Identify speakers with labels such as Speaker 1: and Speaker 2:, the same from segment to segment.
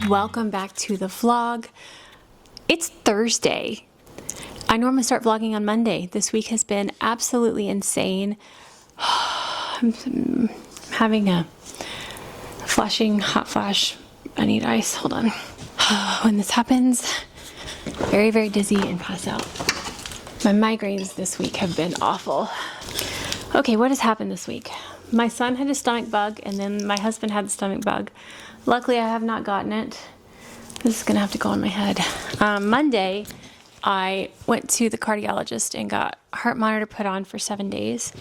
Speaker 1: Welcome back to the vlog. It's Thursday. I normally start vlogging on Monday. This week has been absolutely insane. I'm having a hot flash. I need ice, hold on. When this happens, very, very dizzy and pass out. My migraines this week have been awful. Okay, what has happened this week? My son had a stomach bug and then my husband had the stomach bug. Luckily, I have not gotten it. This is gonna have to go on my head. Monday, I went to the cardiologist and got a heart monitor put on for 7 days.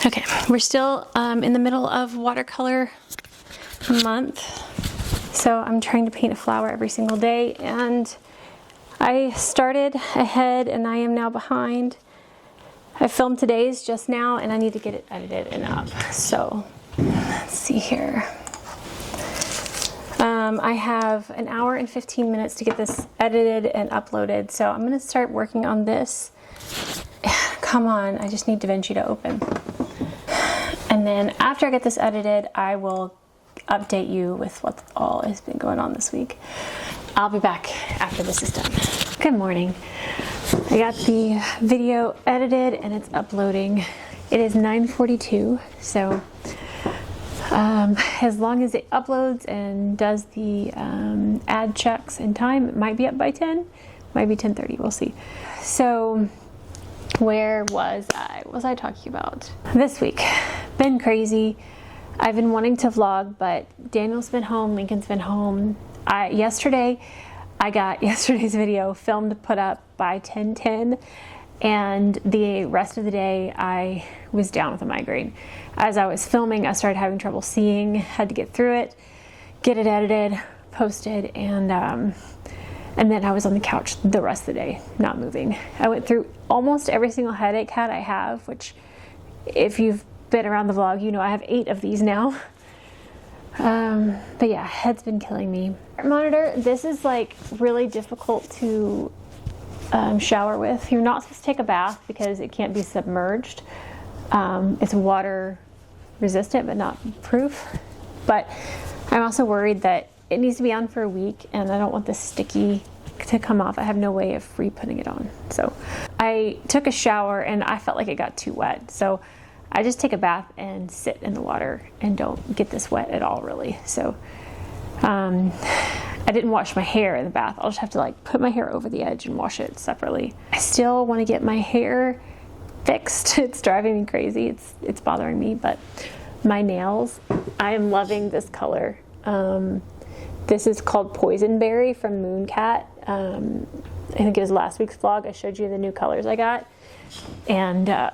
Speaker 1: Okay, we're still in the middle of watercolor month. So I'm trying to paint a flower every single day, and I started ahead and I am now behind. I filmed today's just now and I need to get it edited and up. So let's see here. I have an hour and 15 minutes to get this edited and uploaded. So I'm gonna start working on this. Come on, I just need DaVinci to open. And then after I get this edited, I will update you with what all has been going on this week. I'll be back after this is done. Good morning. I got the video edited and it's uploading. It is 9:42, so as long as it uploads and does the ad checks in time, it might be up by 10, might be 10:30, we'll see. So where was I? What was I talking about? This week, been crazy. I've been wanting to vlog, but Daniel's been home, Lincoln's been home. Yesterday, I got yesterday's video filmed, put up by 10:10, and the rest of the day I was down with a migraine. As I was filming, I started having trouble seeing, had to get through it, get it edited, posted, and then I was on the couch the rest of the day, not moving. I went through almost every single headache I have, which if you've been around the vlog, you know I have 8 of these now. But yeah, head's been killing me. Monitor, this is like really difficult to shower with. You're not supposed to take a bath because it can't be submerged. It's water resistant but not proof. But I'm also worried that it needs to be on for a week and I don't want this sticky to come off. I have no way of re-putting it on. So I took a shower and I felt like it got too wet. So I just take a bath and sit in the water and don't get this wet at all, really. So I didn't wash my hair in the bath. I'll just have to like put my hair over the edge and wash it separately. I still want to get my hair fixed. It's driving me crazy. It's bothering me, but my nails, I am loving this color. This is called Poison Berry from Mooncat. I think it was last week's vlog. I showed you the new colors I got. And I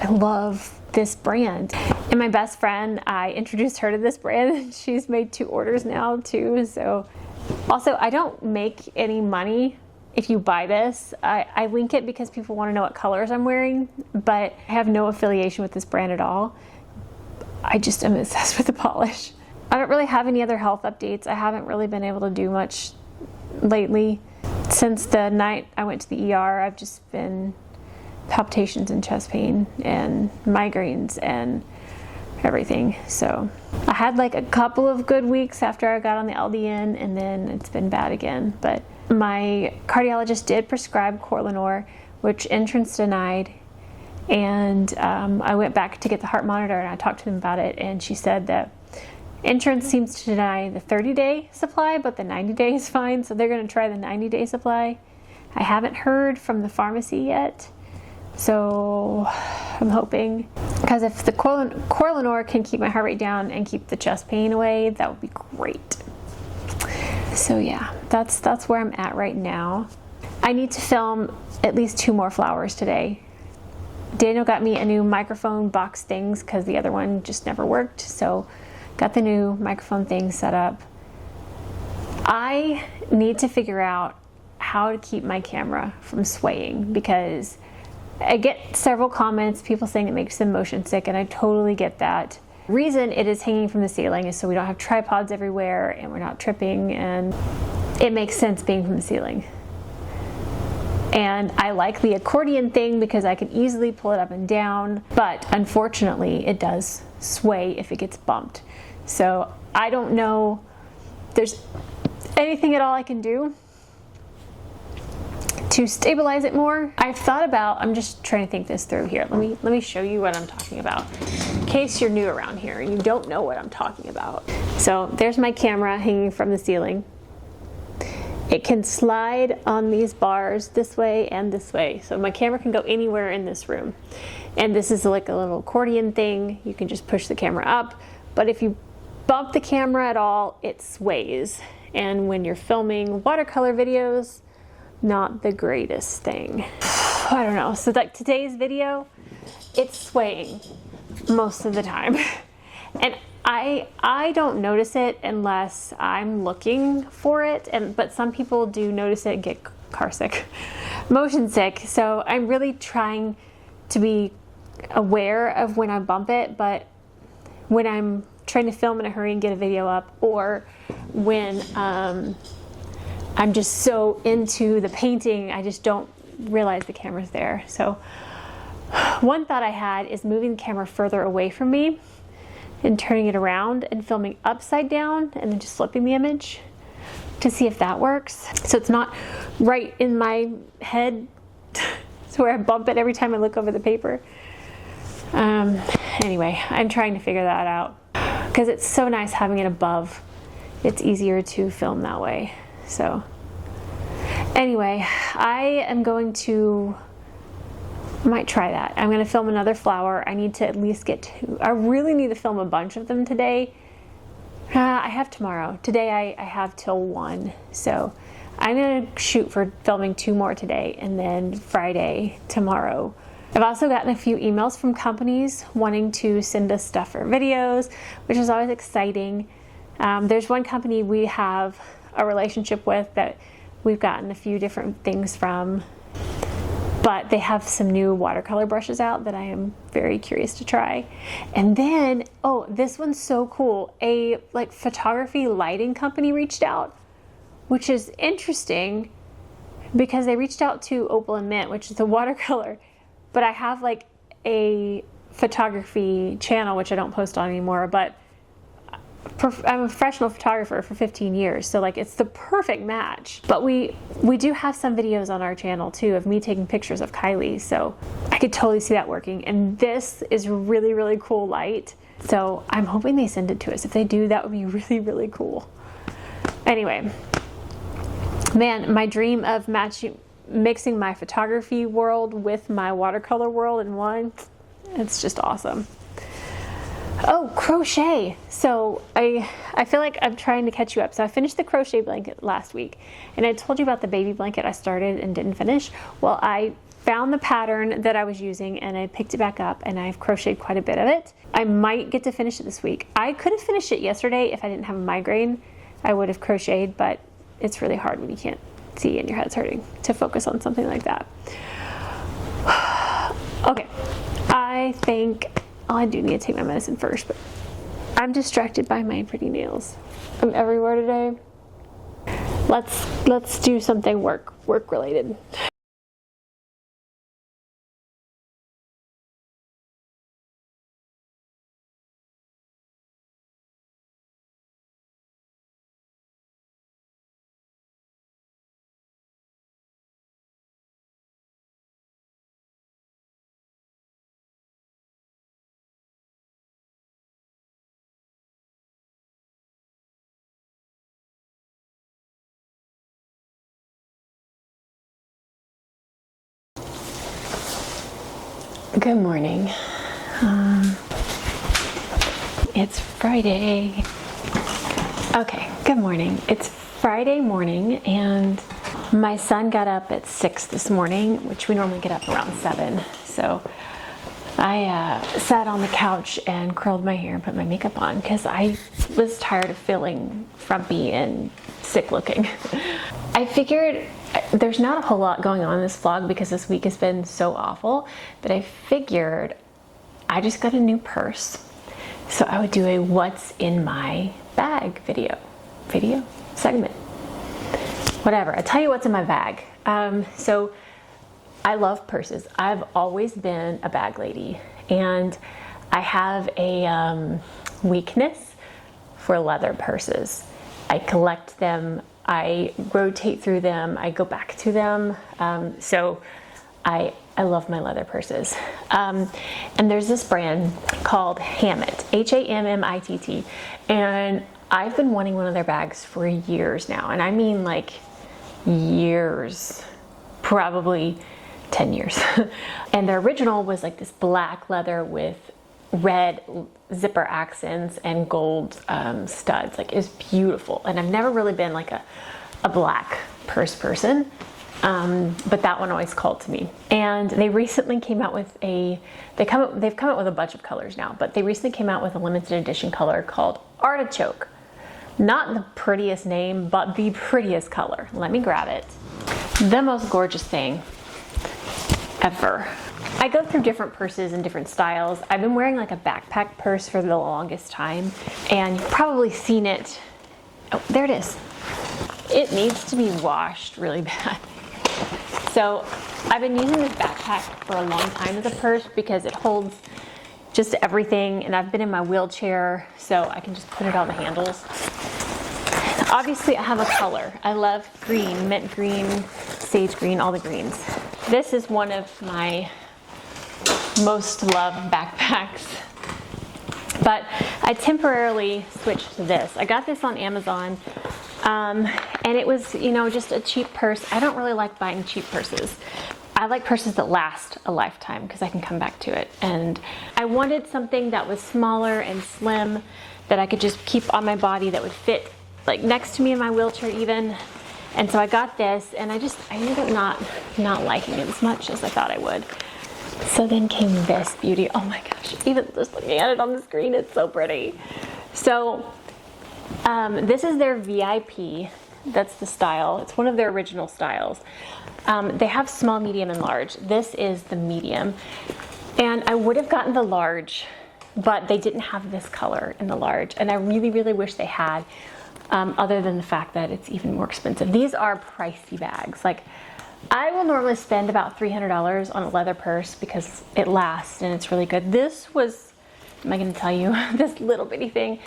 Speaker 1: love this brand. And my best friend, I introduced her to this brand and she's made 2 orders now too. So also, I don't make any money if you buy this. I link it because people want to know what colors I'm wearing, but I have no affiliation with this brand at all. I just am obsessed with the polish. I don't really have any other health updates. I haven't really been able to do much lately. Since the night I went to the ER, I've just been palpitations and chest pain and migraines and everything. So I had like a couple of good weeks after I got on the LDN and then it's been bad again. But my cardiologist did prescribe Corlinor, which insurance denied. And I went back to get the heart monitor and I talked to them about it, and she said that insurance seems to deny the 30-day supply, but the 90-day is fine. So they're going to try the 90-day supply. I haven't heard from the pharmacy yet. So I'm hoping, because if the Corlinor can keep my heart rate down and keep the chest pain away, that would be great. So yeah, that's where I'm at right now. I need to film at least 2 more flowers today. Daniel got me a new microphone box things because the other one just never worked. So got the new microphone thing set up. I need to figure out how to keep my camera from swaying because I get several comments, people saying it makes them motion sick, and I totally get that. Reason it is hanging from the ceiling is so we don't have tripods everywhere and we're not tripping, and it makes sense being from the ceiling. And I like the accordion thing because I can easily pull it up and down, but unfortunately it does sway if it gets bumped. So I don't know if there's anything at all I can do to stabilize it more. I've thought about, I'm just trying to think this through here. Let me show you what I'm talking about in case you're new around here and you don't know what I'm talking about. So there's my camera hanging from the ceiling. It can slide on these bars this way and this way. So my camera can go anywhere in this room. And this is like a little accordion thing. You can just push the camera up. But if you bump the camera at all, it sways. And when you're filming watercolor videos, not the greatest thing. I don't know. So like today's video, it's swaying most of the time. And I don't notice it unless I'm looking for it, but some people do notice it and get car sick, motion sick. So I'm really trying to be aware of when I bump it, but when I'm trying to film in a hurry and get a video up, or when I'm just so into the painting, I just don't realize the camera's there. So one thought I had is moving the camera further away from me and turning it around and filming upside down and then just flipping the image to see if that works. So it's not right in my head to where I bump it every time I look over the paper. Anyway, I'm trying to figure that out because it's so nice having it above. It's easier to film that way. So anyway, I might try that. I'm going to film another flower. I need to at least get 2. I really need to film a bunch of them today. I have tomorrow. Today I have till 1. So I'm going to shoot for filming 2 more today and then Friday tomorrow. I've also gotten a few emails from companies wanting to send us stuff for videos, which is always exciting. There's one company we have a relationship with that we've gotten a few different things from. But they have some new watercolor brushes out that I am very curious to try. And then, oh, this one's so cool. A like photography lighting company reached out, which is interesting because they reached out to Opal and Mint, which is the watercolor. But I have like a photography channel, which I don't post on anymore, but I'm a professional photographer for 15 years, so like it's the perfect match. But we do have some videos on our channel too of me taking pictures of Kylie, so I could totally see that working. And this is really, really cool light, so I'm hoping they send it to us. If they do, that would be really, really cool. Anyway, man, my dream of mixing my photography world with my watercolor world in one, it's just awesome. Oh, crochet. So I feel like I'm trying to catch you up. So I finished the crochet blanket last week, and I told you about the baby blanket I started and didn't finish. Well, I found the pattern that I was using and I picked it back up and I've crocheted quite a bit of it. I might get to finish it this week. I could have finished it yesterday if I didn't have a migraine. I would have crocheted, but it's really hard when you can't see and your head's hurting to focus on something like that. Okay, I think I do need to take my medicine first, but I'm distracted by my pretty nails. I'm everywhere today. Let's do something work related. Good morning. It's Friday. Okay, good morning. It's Friday morning and my son got up at 6 this morning, which we normally get up around 7. So I sat on the couch and curled my hair and put my makeup on because I was tired of feeling frumpy and sick looking. I figured there's not a whole lot going on in this vlog because this week has been so awful, but I figured I just got a new purse, so I would do a what's in my bag video segment, whatever. I'll tell you what's in my bag. So I love purses. I've always been a bag lady, and I have a weakness for leather purses. I collect them, I rotate through them, I go back to them. So I love my leather purses. And there's this brand called Hammitt, Hammitt, and I've been wanting one of their bags for years now, and I mean like years, probably 10 years. And their original was like this black leather with red zipper accents and gold studs. Like, it was beautiful, and I've never really been like a black purse person. But that one always called to me. And they recently came out with they've come out with a bunch of colors now, but they recently came out with a limited edition color called Artichoke. Not the prettiest name, but the prettiest color. Let me grab it. The most gorgeous thing ever. I go through different purses and different styles. I've been wearing like a backpack purse for the longest time, and you've probably seen it. Oh, there it is. It needs to be washed really bad. So I've been using this backpack for a long time as a purse because it holds just everything, and I've been in my wheelchair, so I can just put it on the handles. Obviously, I have a color. I love green, mint green, sage green, all the greens. This is one of my most loved backpacks, but I temporarily switched to this. I got this on Amazon, and it was, you know, just a cheap purse. I don't really like buying cheap purses. I like purses that last a lifetime because I can come back to it. And I wanted something that was smaller and slim that I could just keep on my body, that would fit like next to me in my wheelchair even. And so I got this, and I ended up not liking it as much as I thought I would. So then came this beauty. Oh my gosh, even just looking at it on the screen, it's so pretty. So this is their VIP. That's the style. It's one of their original styles. They have small, medium, and large. This is the medium. And I would have gotten the large, but they didn't have this color in the large. And I really, really wish they had, other than the fact that it's even more expensive. These are pricey bags. Like, I will normally spend about $300 on a leather purse because it lasts and it's really good. This was, am I going to tell you, this little bitty thing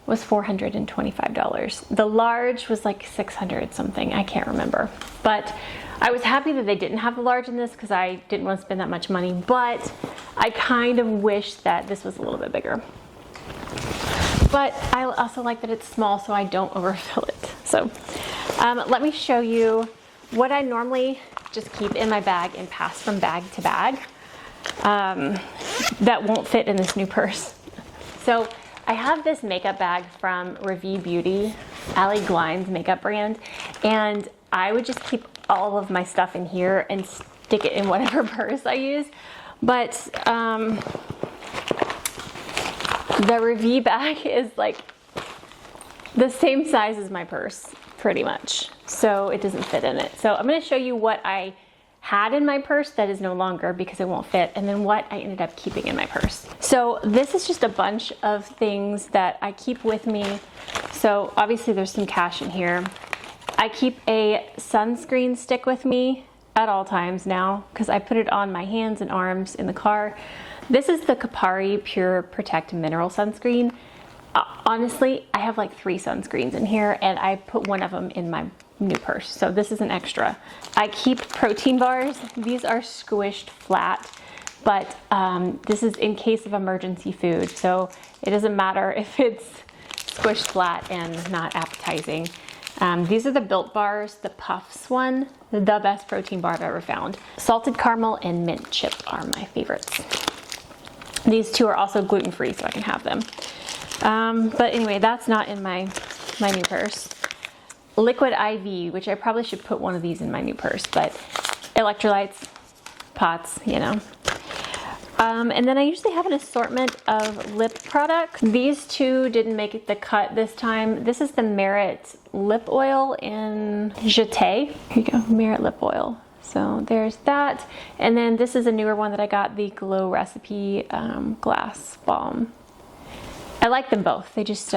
Speaker 1: was $425. The large was like 600 something. I can't remember. But I was happy that they didn't have the large in this because I didn't want to spend that much money. But I kind of wish that this was a little bit bigger. But I also like that it's small so I don't overfill it. So let me show you what I normally just keep in my bag and pass from bag to bag that won't fit in this new purse. So I have this makeup bag from Revie Beauty, Allie Glein's makeup brand, and I would just keep all of my stuff in here and stick it in whatever purse I use. But the Revie bag is like the same size as my purse, pretty much. So it doesn't fit in it. So I'm going to show you what I had in my purse that is no longer because it won't fit, and then what I ended up keeping in my purse. So this is just a bunch of things that I keep with me. So obviously there's some cash in here. I keep a sunscreen stick with me at all times now because I put it on my hands and arms in the car. This is the Kapari Pure Protect Mineral Sunscreen. Honestly, I have like 3 sunscreens in here, and I put one of them in my new purse. So this is an extra. I keep protein bars. These are squished flat, but this is in case of emergency food. So it doesn't matter if it's squished flat and not appetizing. These are the Built Bars, the Puffs one, the best protein bar I've ever found. Salted caramel and mint chip are my favorites. These 2 are also gluten-free, so I can have them. But anyway, that's not in my new purse. Liquid IV, which I probably should put one of these in my new purse, but electrolytes, pots, you know. And then I usually have an assortment of lip products. These 2 didn't make the cut this time. This is the Merit lip oil in Jeté. Here you go, Merit lip oil. So there's that. And then this is a newer one that I got, the Glow Recipe Glass Balm. I like them both. They just,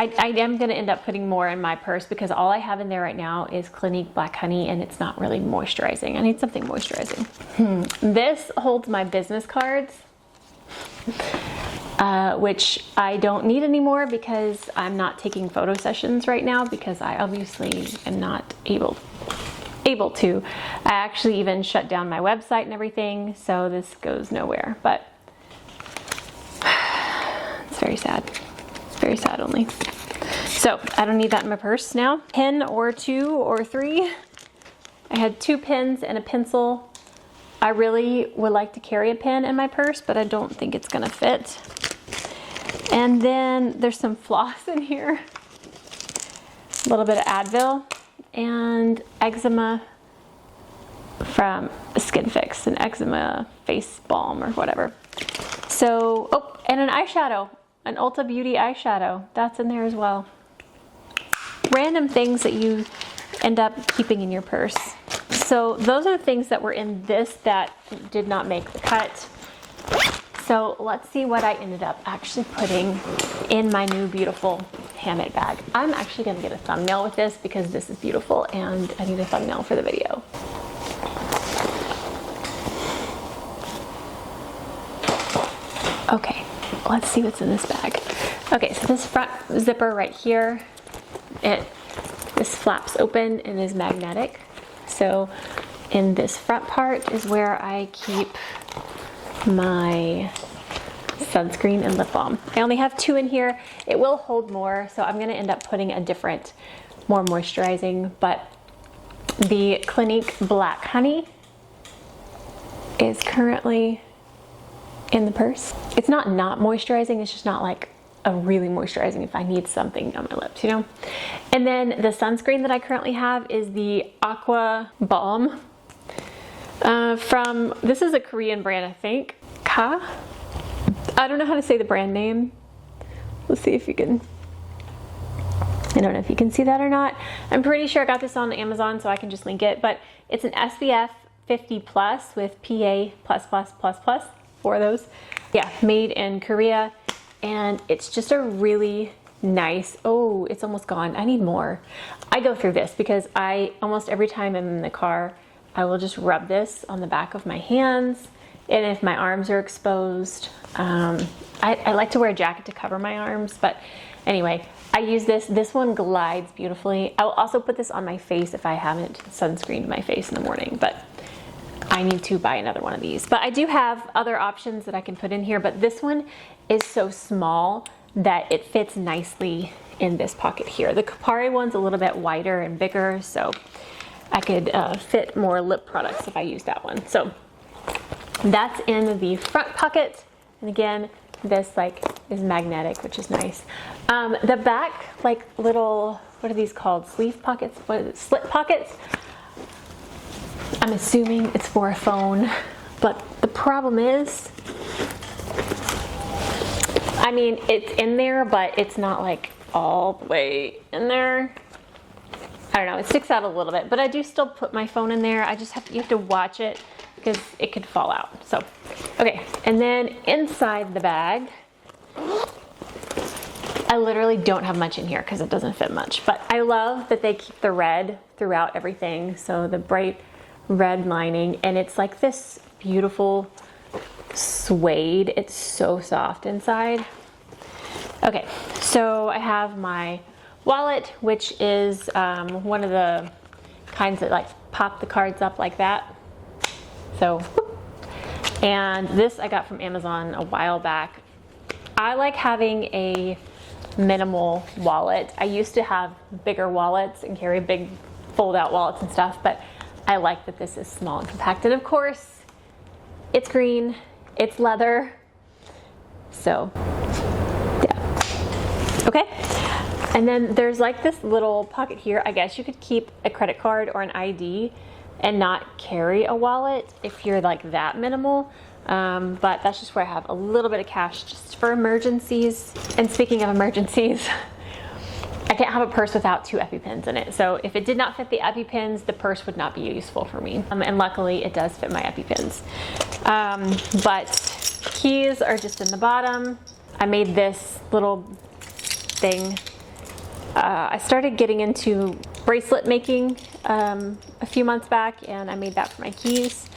Speaker 1: I am going to end up putting more in my purse because all I have in there right now is Clinique Black Honey, and it's not really moisturizing. I need something moisturizing. This holds my business cards, which I don't need anymore because I'm not taking photo sessions right now because I obviously am not able to. I actually even shut down my website and everything, so this goes nowhere, but it's very sad. It's very sad only. So I don't need that in my purse now. Pen or 2 or 3. I had 2 pens and a pencil. I really would like to carry a pen in my purse, but I don't think it's gonna fit. And then there's some floss in here, a little bit of Advil, and eczema from Skin Fix, an eczema face balm or whatever. So, oh, and an eyeshadow, an Ulta Beauty eyeshadow, that's in there as well. Random things that you end up keeping in your purse. So those are the things that were in this that did not make the cut. So let's see what I ended up actually putting in my new beautiful Hammitt bag. I'm actually gonna get a thumbnail with this because this is beautiful and I need a thumbnail for the video. Okay, let's see what's in this bag. Okay, so this front zipper right here, this flaps open and is magnetic. So in this front part is where I keep my sunscreen and lip balm. I only have 2 in here. It will hold more, so I'm gonna end up putting a different, more moisturizing, but the Clinique Black Honey is currently in the purse. It's not moisturizing, it's just not like a really moisturizing if I need something on my lips, you know? And then the sunscreen that I currently have is the Aqua Balm from, this is a Korean brand, I think. Ka? I don't know how to say the brand name. Let's see if you can, I don't know if you can see that or not. I'm pretty sure I got this on Amazon, so I can just link it, but it's an SPF 50 plus with PA++++, 4 of those. Yeah, made in Korea. And it's just a really nice, oh, it's almost gone. I need more. I go through this because almost every time I'm in the car, I will just rub this on the back of my hands. And if my arms are exposed, I like to wear a jacket to cover my arms, but anyway, I use this. This one glides beautifully. I will also put this on my face if I haven't sunscreened my face in the morning, but I need to buy another one of these. But I do have other options that I can put in here, but this one is so small that it fits nicely in this pocket here. The Kapari one's a little bit wider and bigger, so I could fit more lip products if I use that one. So that's in the front pocket. And again, this like is magnetic, which is nice. The back, like little, what are these called? Sleeve pockets? What is it? Slit pockets? I'm assuming it's for a phone, but the problem is, I mean, it's in there, but it's not like all the way in there. I don't know, it sticks out a little bit, but I do still put my phone in there. You have to watch it because it could fall out. So, okay, and then inside the bag, I literally don't have much in here because it doesn't fit much, but I love that they keep the red throughout everything. So the bright red lining, and it's like this beautiful suede. It's so soft inside. Okay, so I have my wallet, which is one of the kinds that like pop the cards up like that. So, and this I got from Amazon a while back. I like having a minimal wallet. I used to have bigger wallets and carry big fold out wallets and stuff, but I like that this is small and compact. And of course, it's green, it's leather. So, yeah. Okay. And then there's like this little pocket here. I guess you could keep a credit card or an ID and not carry a wallet if you're like that minimal. But that's just where I have a little bit of cash just for emergencies. And speaking of emergencies, I can't have a purse without 2 EpiPens in it. So if it did not fit the EpiPens, the purse would not be useful for me. And luckily it does fit my EpiPens. But keys are just in the bottom. I made this little thing I started getting into bracelet making a few months back, and I made that for my keys.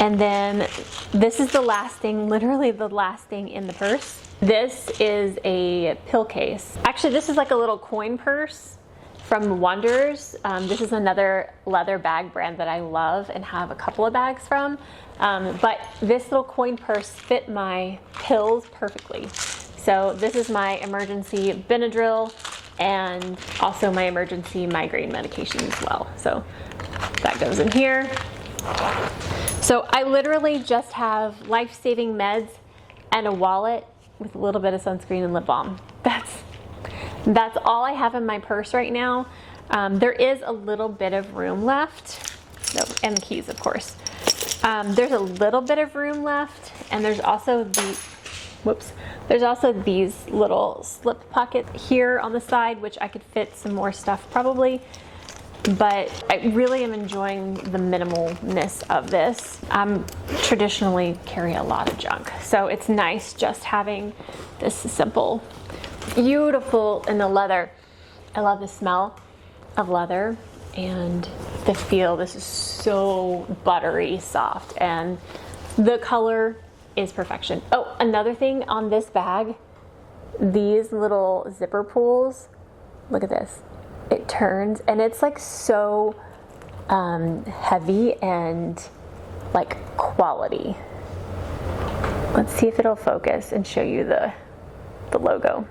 Speaker 1: And then this is the last thing, literally the last thing in the purse. This is a pill case. Actually, this is like a little coin purse from Wonders. This is another leather bag brand that I love and have a couple of bags from. But this little coin purse fit my pills perfectly. So this is my emergency Benadryl and also my emergency migraine medication as well. So that goes in here. So I literally just have life-saving meds and a wallet with a little bit of sunscreen and lip balm. That's all I have in my purse right now. There is a little bit of room left, and the keys, of course. There's a little bit of room left, and there's also there's also these little slip pockets here on the side, which I could fit some more stuff probably. But I really am enjoying the minimalness of this. Traditionally carry a lot of junk, so it's nice just having this simple, beautiful, and the leather. I love the smell of leather and the feel. This is so buttery soft, and the color is perfection. Oh, another thing on this bag, these little zipper pulls, look at this. It turns, and it's like so heavy and like quality. Let's see if it'll focus and show you the logo.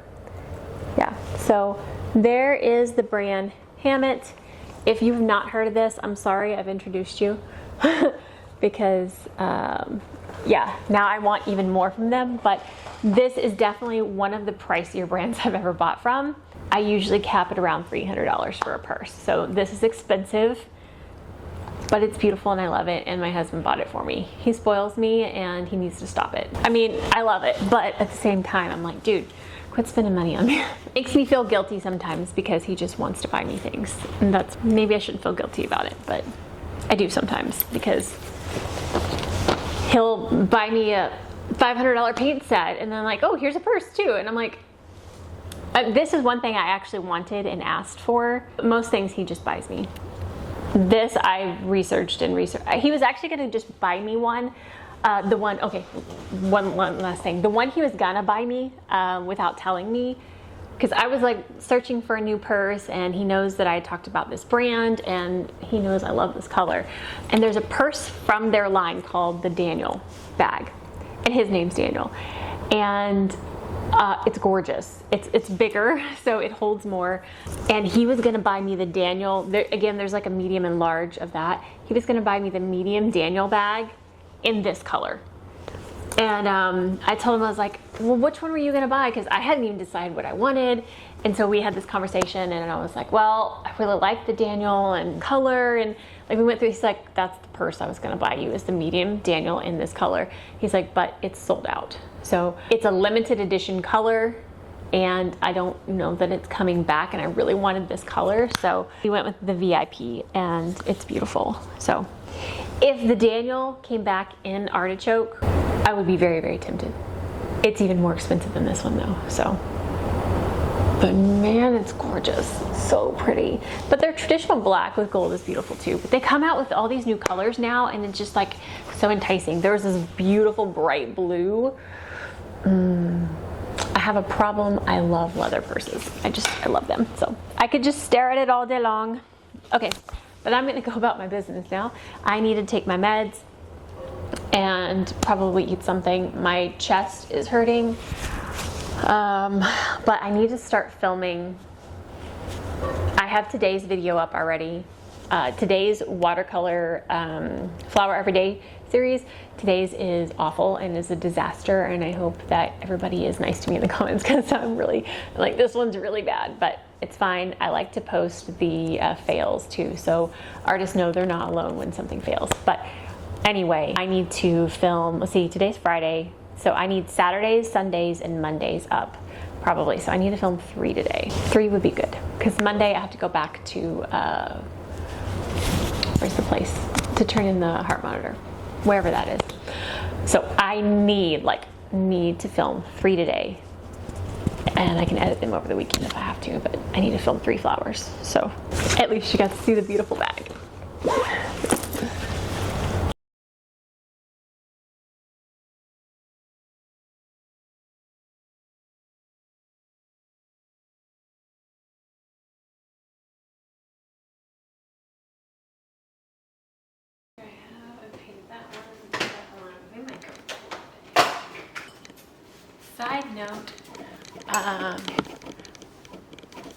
Speaker 1: Yeah, so there is the brand Hammitt. If you've not heard of this, I'm sorry I've introduced you because yeah, now I want even more from them, but this is definitely one of the pricier brands I've ever bought from. I usually cap it around $300 for a purse. So this is expensive, but it's beautiful and I love it, and my husband bought it for me. He spoils me and he needs to stop it. I mean, I love it, but at the same time, I'm like, dude, quit spending money on me. Makes me feel guilty sometimes because he just wants to buy me things. And maybe I shouldn't feel guilty about it, but I do sometimes because he'll buy me a $500 paint set and then like, oh, here's a purse too. And I'm like, this is one thing I actually wanted and asked for. Most things he just buys me. This I researched. He was actually gonna just buy me one. One last thing. The one he was gonna buy me without telling me, because I was like searching for a new purse, and he knows that I talked about this brand and he knows I love this color. And there's a purse from their line called the Daniel bag, and his name's Daniel. And it's gorgeous. It's bigger, so it holds more. And he was gonna buy me the Daniel. Again, there's like a medium and large of that. He was gonna buy me the medium Daniel bag in this color. And I told him, I was like, well, which one were you gonna buy? Because I hadn't even decided what I wanted. And so we had this conversation, and I was like, well, I really like the Daniel and color. And like we went through, he's like, that's the purse I was gonna buy you, is the medium Daniel in this color. He's like, but it's sold out. So it's a limited edition color, and I don't know that it's coming back, and I really wanted this color. So we went with the VIP, and it's beautiful. So if the Daniel came back in artichoke, I would be very, very tempted. It's even more expensive than this one though, so. But man, it's gorgeous, so pretty. But their traditional black with gold is beautiful too. But they come out with all these new colors now, and it's just like so enticing. There's this beautiful bright blue. I have a problem. I love leather purses. I love them. So I could just stare at it all day long. Okay, but I'm gonna go about my business now. I need to take my meds and probably eat something. My chest is hurting. But I need to start filming. I have today's video up already. Today's watercolor Flower Everyday series. Today's is awful and is a disaster, and I hope that everybody is nice to me in the comments, because I'm really, like, this one's really bad, but it's fine. I like to post the fails too, so artists know they're not alone when something fails. But anyway, I need to film, let's see, today's Friday, so I need Saturdays, Sundays, and Mondays up, probably. So I need to film 3 today. 3 would be good, because Monday I have to go back to, where's the place? To turn in the heart monitor, wherever that is. So I need to film 3 today. and I can edit them over the weekend if I have to, but I need to film 3 flowers, so at least you got to see the beautiful bag. Side note,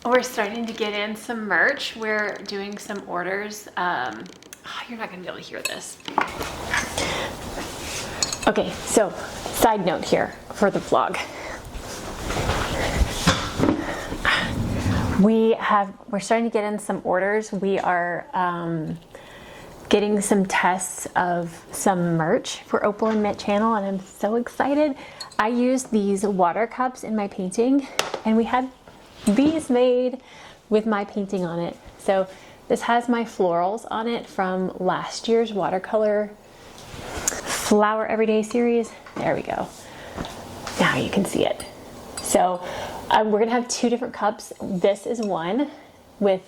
Speaker 1: we're starting to get in some merch. We're doing some orders. You're not gonna be able to hear this. Okay, so side note here for the vlog. We're starting to get in some orders. We are getting some tests of some merch for Opal and Mint channel, and I'm so excited. I used these water cups in my painting, and we had these made with my painting on it. So this has my florals on it from last year's watercolor flower everyday series. There we go. Now you can see it. So we're gonna have 2 different cups. This is one with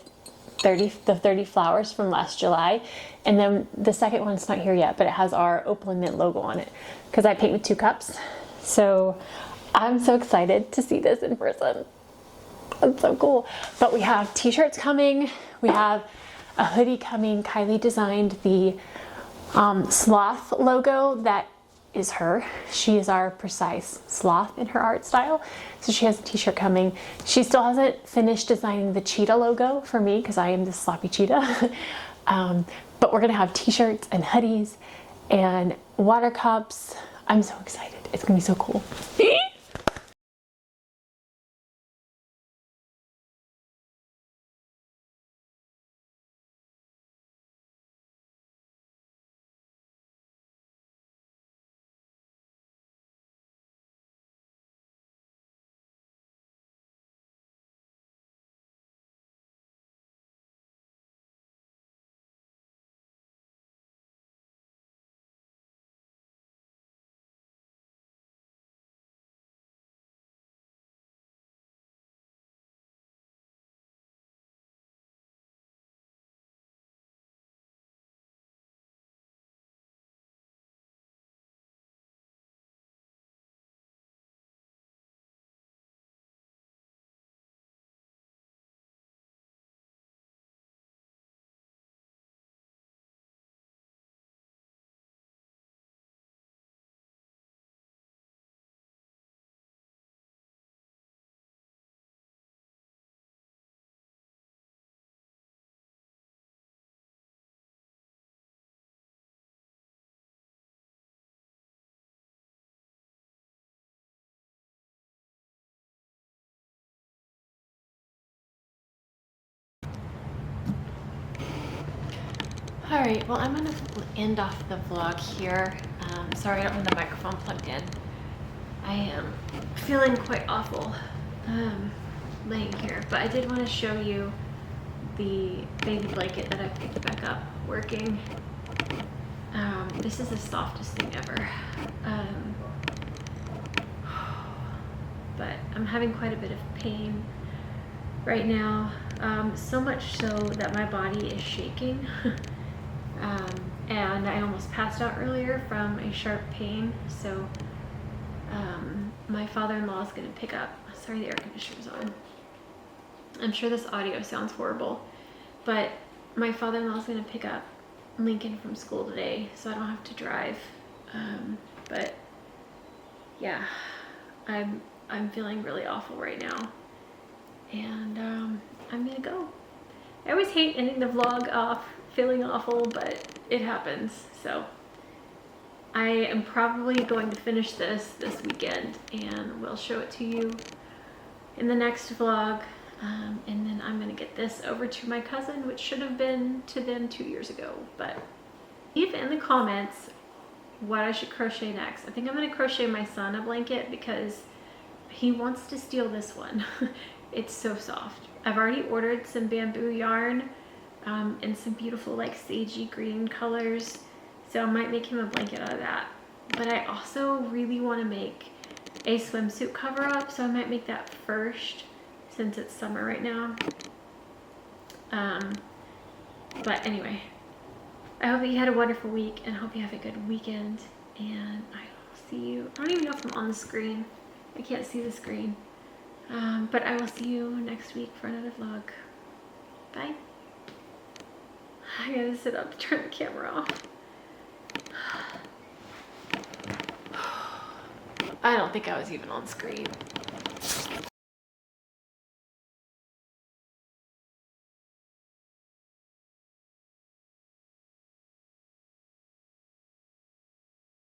Speaker 1: the 30 flowers from last July, and then the second one's not here yet, but it has our Opal and Mint logo on it because I paint with 2 cups. So I'm so excited to see this in person. It's so cool. But we have t-shirts coming. We have a hoodie coming. Kylie designed the sloth logo. That is her. She is our precise sloth in her art style. So she has a t-shirt coming. She still hasn't finished designing the cheetah logo for me because I am the sloppy cheetah. But we're gonna have t-shirts and hoodies and water cups. I'm so excited. It's gonna be so cool. All right, well, I'm gonna end off the vlog here. Sorry, I don't have the microphone plugged in. I am feeling quite awful laying here, but I did want to show you the baby blanket that I picked back up working. This is the softest thing ever. But I'm having quite a bit of pain right now, so much so that my body is shaking. And I almost passed out earlier from a sharp pain, so my father-in-law is going to pick up. Sorry, the air conditioner's on. I'm sure this audio sounds horrible, but my father-in-law is going to pick up Lincoln from school today, so I don't have to drive. But yeah, I'm feeling really awful right now, and I'm gonna go. I always hate ending the vlog off feeling awful, but it happens. So I am probably going to finish this weekend, and we'll show it to you in the next vlog. And then I'm gonna get this over to my cousin, which should have been to them 2 years ago. But leave in the comments what I should crochet next. I think I'm gonna crochet my son a blanket because he wants to steal this one. It's so soft. I've already ordered some bamboo yarn in some beautiful like sagey green colors, so I might make him a blanket out of that. But I also really want to make a swimsuit cover up, so I might make that first since it's summer right now. But anyway, I hope that you had a wonderful week and I hope you have a good weekend, and I will see you. I don't even know if I'm on the screen. I can't see the screen. But I will see you next week for another vlog. Bye. I gotta sit up to turn the camera off. I don't think I was even on screen.